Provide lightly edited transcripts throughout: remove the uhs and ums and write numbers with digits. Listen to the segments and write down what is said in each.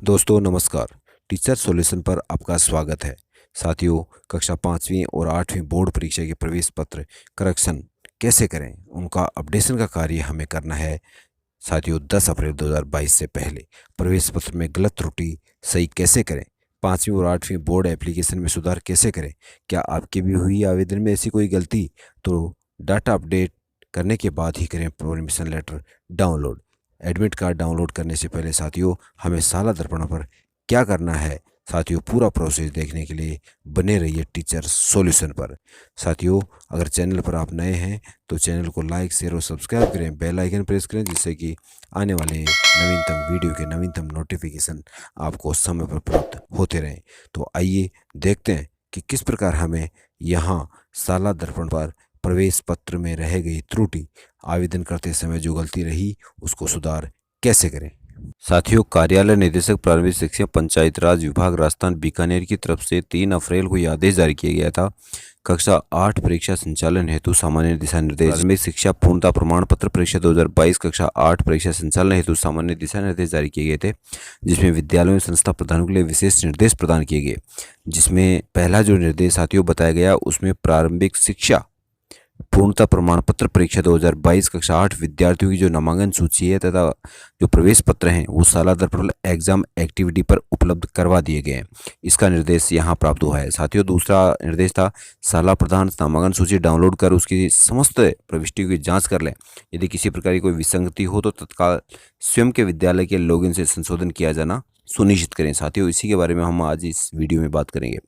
दोस्तों नमस्कार। Teacher solution पर आपका स्वागत है। साथियों, कक्षा 5वीं और 8वीं बोर्ड परीक्षा के प्रवेश पत्र करेक्शन कैसे करें, उनका अपडेशन का कार्य हमें करना है। साथियों, 10 अप्रैल 2022 से पहले प्रवेश पत्र में गलत त्रुटि सही कैसे करें, 5वीं और 8वीं बोर्ड एप्लीकेशन में सुधार कैसे करें, क्या आपकी भी हुई आवेदन में ऐसी कोई गलती, तो डाटा अपडेट करने के बाद ही करें permission letter download. Admit card download करने से पहले साथियों हमें साला दर्पण पर क्या करना है, साथियों पूरा प्रोसेस देखने के लिए बने रहिए टीचर सॉल्यूशन पर। साथियों, अगर चैनल पर आप नए हैं तो चैनल को लाइक शेयर और सब्सक्राइब करें, बेल आइकन प्रेस करें, जिससे कि आने वाले नवीनतम वीडियो के नवीनतम नोटिफिकेशन आपको समय पर प्राप्त होते रहें। तो आइए देखते हैं कि किस प्रकार हमें यहाँ साला दर्पण पर प्रवेश पत्र में रह गई त्रुटि, आवेदन करते समय जो गलती रही उसको सुधार कैसे करें। साथियों, कार्यालय निदेशक प्रारंभिक शिक्षा पंचायत राज विभाग राजस्थान बीकानेर की तरफ से 3 अप्रैल को यह आदेश जारी किया गया था। कक्षा 8 परीक्षा संचालन हेतु सामान्य दिशा निर्देश। प्रारंभिक शिक्षा पूर्णता प्रमाण पत्र परीक्षा 2022 कक्षा 8 परीक्षा संचालन हेतु सामान्य दिशा निर्देश जारी किए गए थे, जिसमें विद्यालयों में संस्था प्रधानों के लिए विशेष निर्देश प्रदान किए गए। जिसमें पहला जो निर्देश साथियों बताया गया, उसमें प्रारंभिक शिक्षा पूर्णता प्रमाण पत्र परीक्षा 2022 कक्षा 8 विद्यार्थियों की जो नामांकन सूची है तथा जो प्रवेश पत्र हैं वो साला दर्पण एग्जाम एक्टिविटी पर उपलब्ध करवा दिए गए हैं। इसका निर्देश यहाँ प्राप्त हुआ है। साथियों, दूसरा निर्देश था साला प्रधान नामांकन सूची डाउनलोड कर उसकी समस्त प्रविष्टियों की जांच कर लें। यदि किसी प्रकार की कोई विसंगति हो तो तत्काल स्वयं के विद्यालय के लॉगिन से संशोधन किया जाना सुनिश्चित करें। साथियों, इसी के बारे में हम आज इस वीडियो में बात करेंगे।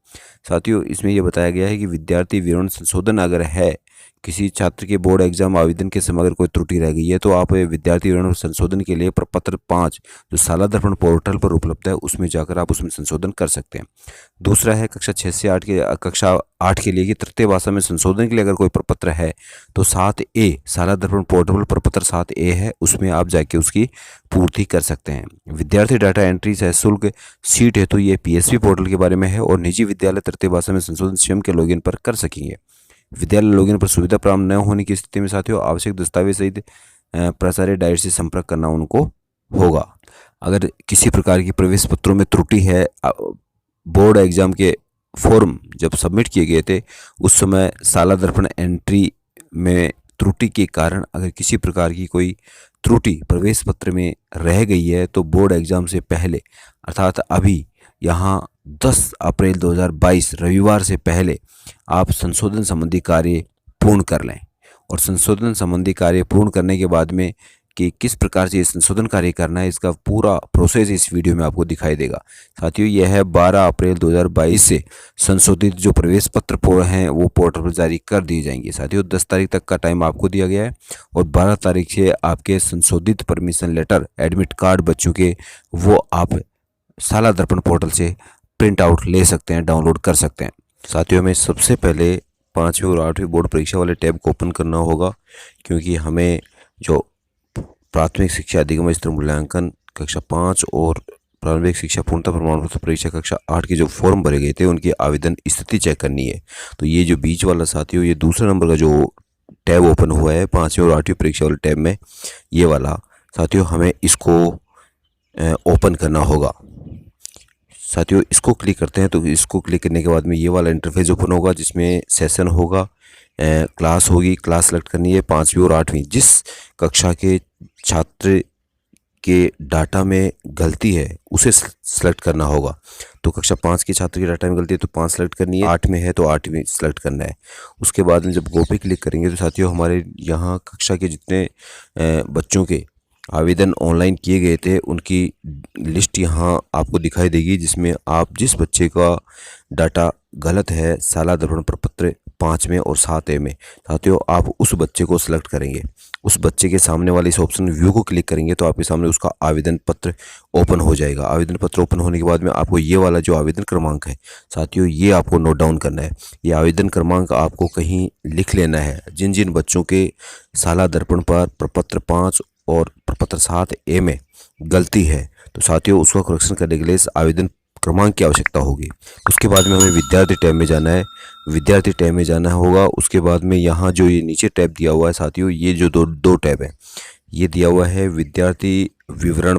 साथियों, इसमें यह बताया गया है कि विद्यार्थी विवरण संशोधन अगर है, किसी छात्र के बोर्ड एग्जाम आवेदन के समय अगर कोई त्रुटि रह गई है तो आप विद्यार्थी विवरण संशोधन के लिए प्रपत्र 5 जो साला दर्पण पोर्टल पर उपलब्ध है उसमें जाकर आप उसमें संशोधन कर सकते हैं। दूसरा है कक्षा 6 से 8 के कक्षा 8 के लिए कि तृतीय भाषा में संशोधन के लिए अगर कोई प्रपत्र है तो 7A साला दर्पण पोर्टल पर प्रपत्र 7A है, उसमें आप जाके उसकी पूर्ति कर सकते हैं। विद्यार्थी डाटा एंट्री सशुल्क सीट है तो ये PSP पोर्टल के बारे में है और निजी विद्यालय तृतीय भाषा में संशोधन स्वयं के लॉगिन पर कर सकेंगे। विद्यालय लॉगिन पर सुविधा प्राप्त न होने की स्थिति में साथियों आवश्यक दस्तावेज सहित प्राचार्य डायरेक्ट से संपर्क करना उनको होगा। अगर किसी प्रकार की प्रवेश पत्रों में त्रुटि है, बोर्ड एग्जाम के फॉर्म जब सबमिट किए गए थे उस समय साला दर्पण एंट्री में त्रुटि के कारण अगर किसी प्रकार की कोई त्रुटि प्रवेश पत्र में रह गई है तो बोर्ड एग्जाम से पहले अर्थात अभी यहाँ 10 अप्रैल 2022 रविवार से पहले आप संशोधन संबंधी कार्य पूर्ण कर लें। और संशोधन संबंधी कार्य पूर्ण करने के बाद में कि किस प्रकार से ये संशोधन कार्य करना है, इसका पूरा प्रोसेस इस वीडियो में आपको दिखाई देगा। साथियों, यह है 12 अप्रैल 2022 से संशोधित जो प्रवेश पत्र हैं वो पोर्टल पर जारी कर दिए जाएंगे। साथियों, 10 तारीख तक का टाइम आपको दिया गया है और 12 तारीख से आपके संशोधित परमिशन लेटर एडमिट कार्ड बच्चों के वो आप साला दर्पण पोर्टल से प्रिंट आउट ले सकते हैं, डाउनलोड कर सकते हैं। साथियों, हमें सबसे पहले 5वीं और 8वीं बोर्ड परीक्षा वाले टैब को ओपन करना होगा, क्योंकि हमें जो प्राथमिक शिक्षा अधिगम स्तर मूल्यांकन कक्षा 5 और प्रारंभिक शिक्षा पूर्णता प्रमाण पत्र परीक्षा कक्षा 8 के जो फॉर्म भरे गए थे उनकी आवेदन स्थिति चेक करनी है। तो ये जो बीच वाला साथियों, ये दूसरे नंबर का जो टैब ओपन हुआ है 5वीं और 8वीं परीक्षा वाले टैब में, ये वाला साथियों हमें इसको ओपन करना होगा। साथियों, इसको क्लिक करते हैं तो इसको क्लिक करने के बाद में ये वाला इंटरफेस ओपन होगा, जिसमें सेशन होगा, क्लास होगी, क्लास सेलेक्ट करनी है 5वीं और 8वीं। जिस कक्षा के छात्र के डाटा में गलती है उसे सेलेक्ट करना होगा। तो कक्षा 5 के छात्र के डाटा में गलती है तो 5 सेलेक्ट करनी है, 8 में है तो 8वीं सेलेक्ट करना है। उसके बाद में जब गो पे क्लिक करेंगे तो साथियों हमारे यहाँ कक्षा के जितने बच्चों के आवेदन ऑनलाइन किए गए थे उनकी लिस्ट यहाँ आपको दिखाई देगी, जिसमें आप जिस बच्चे का डाटा गलत है साला दर्पण प्रपत्र 5 में और 7A में, साथियों आप उस बच्चे को सिलेक्ट करेंगे। उस बच्चे के सामने वाले इस ऑप्शन व्यू को क्लिक करेंगे तो आपके सामने उसका आवेदन पत्र ओपन हो जाएगा। आवेदन पत्र ओपन होने के बाद में आपको ये वाला जो आवेदन क्रमांक है साथियों, ये आपको नोट डाउन करना है। ये आवेदन क्रमांक आपको कहीं लिख लेना है। जिन जिन बच्चों के साला दर्पण पर प्रपत्र 5 और प्रपत्र 7A में गलती है तो साथियों उसका करेक्शन करने के लिए इस आवेदन क्रमांक की आवश्यकता होगी। उसके बाद में हमें विद्यार्थी टैब में जाना है, विद्यार्थी टैब में जाना होगा। उसके बाद में यहाँ जो ये नीचे टैब दिया हुआ है साथियों, ये जो दो टैब है, ये दिया हुआ है विद्यार्थी विवरण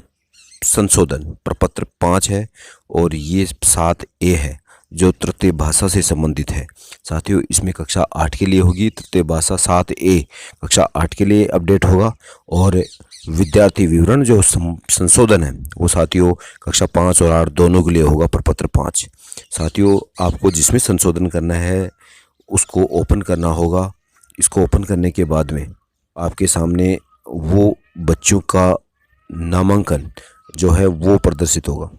संशोधन प्रपत्र 5 है और ये 7A है जो तृतीय भाषा से संबंधित है। साथियों इसमें कक्षा 8 के लिए होगी तृतीय भाषा 7A कक्षा 8 के लिए अपडेट होगा और विद्यार्थी विवरण जो संशोधन है वो साथियों कक्षा 5 और 8 दोनों के लिए होगा प्रपत्र 5। साथियों आपको जिसमें संशोधन करना है उसको ओपन करना होगा। इसको ओपन करने के बाद में आपके सामने वो बच्चों का नामांकन जो है वो प्रदर्शित होगा।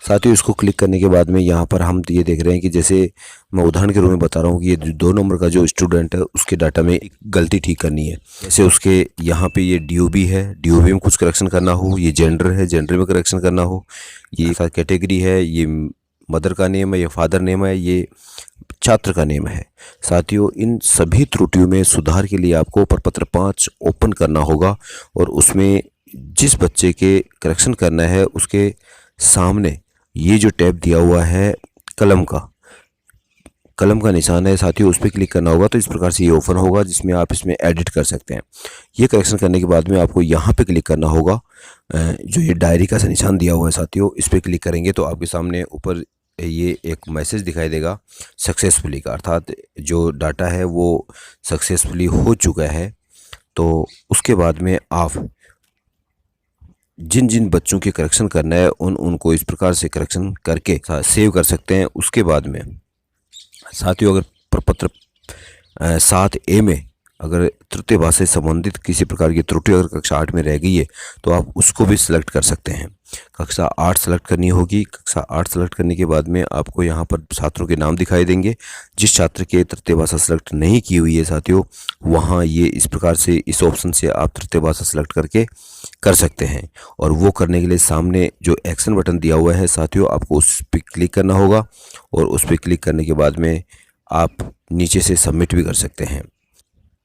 साथियों इसको क्लिक करने के बाद में यहाँ पर हम ये देख रहे हैं कि जैसे मैं उदाहरण के रूप में बता रहा हूँ कि ये 2 नंबर का जो स्टूडेंट है उसके डाटा में एक गलती ठीक करनी है। जैसे उसके यहाँ पे ये DOB है, DOB में कुछ करेक्शन करना हो, ये जेंडर है, जेंडर में करेक्शन करना हो, ये कैटेगरी है, ये मदर का नेम है, ये फादर नेम है, ये छात्र का नेम है। साथियों इन सभी त्रुटियों में सुधार के लिए आपको प्रपत्र 5 ओपन करना होगा और उसमें जिस बच्चे के करेक्शन करना है उसके सामने ये जो टैब दिया हुआ है कलम का निशान है साथियों, उस पर क्लिक करना होगा तो इस प्रकार से ये ओपन होगा जिसमें आप इसमें एडिट कर सकते हैं। ये करेक्शन करने के बाद में आपको यहाँ पे क्लिक करना होगा, जो ये डायरी का निशान दिया हुआ है साथियों, इस पर क्लिक करेंगे तो आपके सामने ऊपर ये एक मैसेज दिखाई देगा सक्सेसफुली का, अर्थात जो डाटा है वो सक्सेसफुली हो चुका है। तो उसके बाद में आप जिन जिन बच्चों के करेक्शन करना है उनको इस प्रकार से करेक्शन करके सेव कर सकते हैं। उसके बाद में साथियों अगर प्रपत्र 7A में अगर तृतीय भाषा से संबंधित किसी प्रकार की त्रुटि अगर कक्षा 8 में रह गई है तो आप उसको भी सिलेक्ट कर सकते हैं। कक्षा 8 सेलेक्ट करनी होगी। कक्षा 8 सेलेक्ट करने के बाद में आपको यहाँ पर छात्रों के नाम दिखाई देंगे। जिस छात्र के तृतीय भाषा सेलेक्ट नहीं की हुई है साथियों वहाँ ये इस प्रकार से इस ऑप्शन से आप तृतीय भाषा सेलेक्ट करके कर सकते हैं। और वो करने के लिए सामने जो एक्शन बटन दिया हुआ है साथियों आपको उस पर क्लिक करना होगा और उस पर क्लिक करने के बाद में आप नीचे से सबमिट भी कर सकते हैं।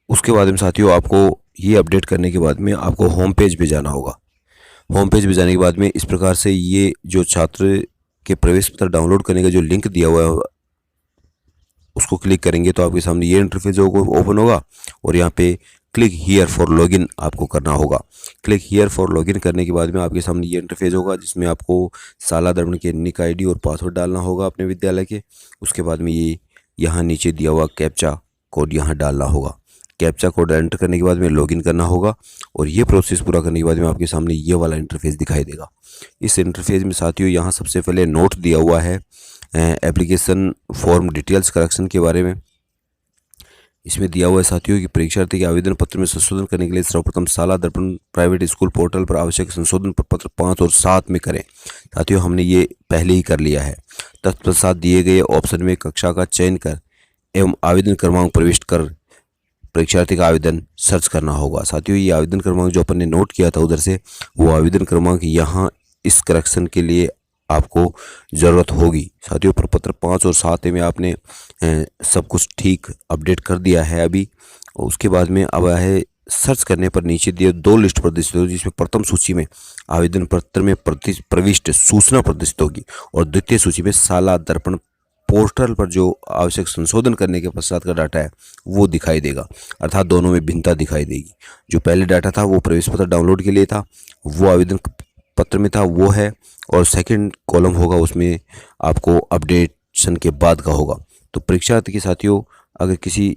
उसके बाद में साथियों आपको ये अपडेट करने के बाद में आपको होम पेज पे जाना होगा। होम पेज पे जाने के बाद में इस प्रकार से ये जो छात्र के प्रवेश पत्र डाउनलोड करने का जो लिंक दिया हुआ है उसको क्लिक करेंगे तो आपके सामने ये इंटरफेस ओपन होगा और यहाँ पे क्लिक हियर फॉर लॉगिन आपको करना होगा। क्लिक हियर फॉर लॉगिन करने के बाद में आपके सामने ये इंटरफेस होगा जिसमें आपको शाला दर्पण के निक ID और पासवर्ड डालना होगा अपने विद्यालय के। उसके बाद में ये यहाँ नीचे दिया हुआ कैप्चा कोड यहाँ डालना होगा। कैप्चा कोड एंटर करने के बाद में लॉगिन करना होगा और ये प्रोसेस पूरा करने के बाद में आपके सामने ये वाला इंटरफेस दिखाई देगा। इस इंटरफेस में साथियों यहाँ सबसे पहले नोट दिया हुआ है एप्लीकेशन फॉर्म डिटेल्स करेक्शन के बारे में। इसमें दिया हुआ है साथियों कि परीक्षार्थी के आवेदन पत्र में संशोधन करने के लिए सर्वप्रथम शाला दर्पण प्राइवेट स्कूल पोर्टल पर आवश्यक संशोधन पत्र 5 और 7 में करें। साथियों हमने ये पहले ही कर लिया है। तत्पश्चात दिए गए ऑप्शन में कक्षा का चयन कर एवं आवेदन क्रमांक प्रविष्ट कर परीक्षार्थी का आवेदन सर्च करना होगा। साथियों ये आवेदन क्रमांक जो अपन ने नोट किया था उधर से वो आवेदन क्रमांक यहाँ इस करेक्शन के लिए आपको ज़रूरत होगी। साथियों प्रपत्र 5 और 7 में आपने सब कुछ ठीक अपडेट कर दिया है अभी। और उसके बाद में अब है सर्च करने पर नीचे दिए 2 लिस्ट प्रदर्शित होगी जिसमें प्रथम सूची में आवेदन पत्र में प्रविष्ट सूचना प्रदर्शित होगी और द्वितीय सूची में शाला दर्पण पोर्टल पर जो आवश्यक संशोधन करने के पश्चात का डाटा है वो दिखाई देगा, अर्थात दोनों में भिन्नता दिखाई देगी। जो पहले डाटा था वो प्रवेश पत्र डाउनलोड के लिए था, वो आवेदन पत्र में था वो है, और सेकंड कॉलम होगा उसमें आपको अपडेशन के बाद का होगा। तो परीक्षार्थी के साथियों अगर किसी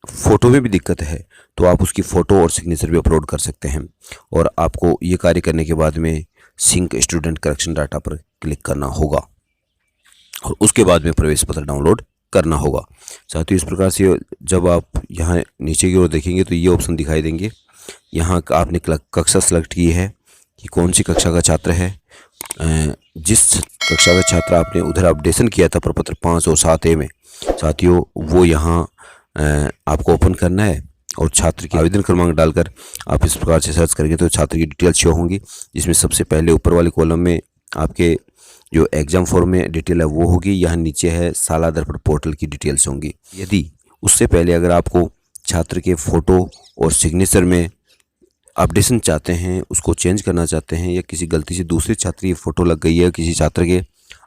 फ़ोटो में भी दिक्कत है तो आप उसकी फ़ोटो और सिग्नेचर भी अपलोड कर सकते हैं। और आपको ये कार्य करने के बाद में सिंक स्टूडेंट करेक्शन डाटा पर क्लिक करना होगा और उसके बाद में प्रवेश पत्र डाउनलोड करना होगा। साथियों इस प्रकार से जब आप यहाँ नीचे की ओर देखेंगे तो ये ऑप्शन दिखाई देंगे। यहाँ आपने कक्षा सेलेक्ट की है कि कौन सी कक्षा का छात्र है। जिस कक्षा का छात्र आपने उधर अपडेशन किया था प्रपत्र 5 और 7A में साथियों वो यहाँ आपको ओपन करना है और छात्र की आवेदन क्रमांक डालकर आप इस प्रकार से सर्च करेंगे तो छात्र की डिटेल शो होंगी, जिसमें सबसे पहले ऊपर वाले कॉलम में आपके जो एग्जाम फॉर्म में डिटेल है वो होगी। यहाँ नीचे है शाला दर्पण पोर्टल की डिटेल्स होंगी। यदि उससे पहले अगर आपको छात्र के फ़ोटो और सिग्नेचर में अपडेशन चाहते हैं, उसको चेंज करना चाहते हैं, या किसी गलती से दूसरे छात्र की फ़ोटो लग गई है किसी छात्र के,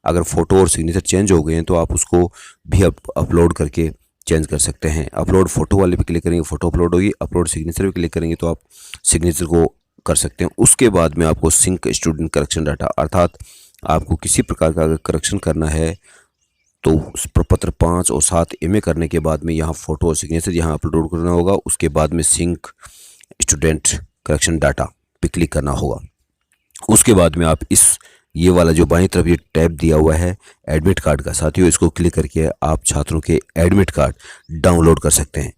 अगर फ़ोटो और सिग्नेचर चेंज हो गए हैं तो आप उसको भी अपलोड करके चेंज कर सकते हैं। अपलोड फ़ोटो वाले पे क्लिक करेंगे फ़ोटो अपलोड होगी, अपलोड सिग्नेचर पे क्लिक करेंगे तो आप सिग्नेचर को कर सकते हैं। उसके बाद में आपको सिंक स्टूडेंट करेक्शन डाटा, अर्थात आपको किसी प्रकार का अगर करेक्शन करना है तो उस प्रपत्र 5 और 7 एमए करने के बाद में यहाँ फ़ोटो और सिग्नेचर यहाँ अपलोड करना होगा। उसके बाद में सिंक स्टूडेंट करेक्शन डाटा पे क्लिक करना होगा। उसके बाद में आप ये वाला जो बाईं तरफ ये टैब दिया हुआ है एडमिट कार्ड का, साथियों इसको क्लिक करके आप छात्रों के एडमिट कार्ड डाउनलोड कर सकते हैं।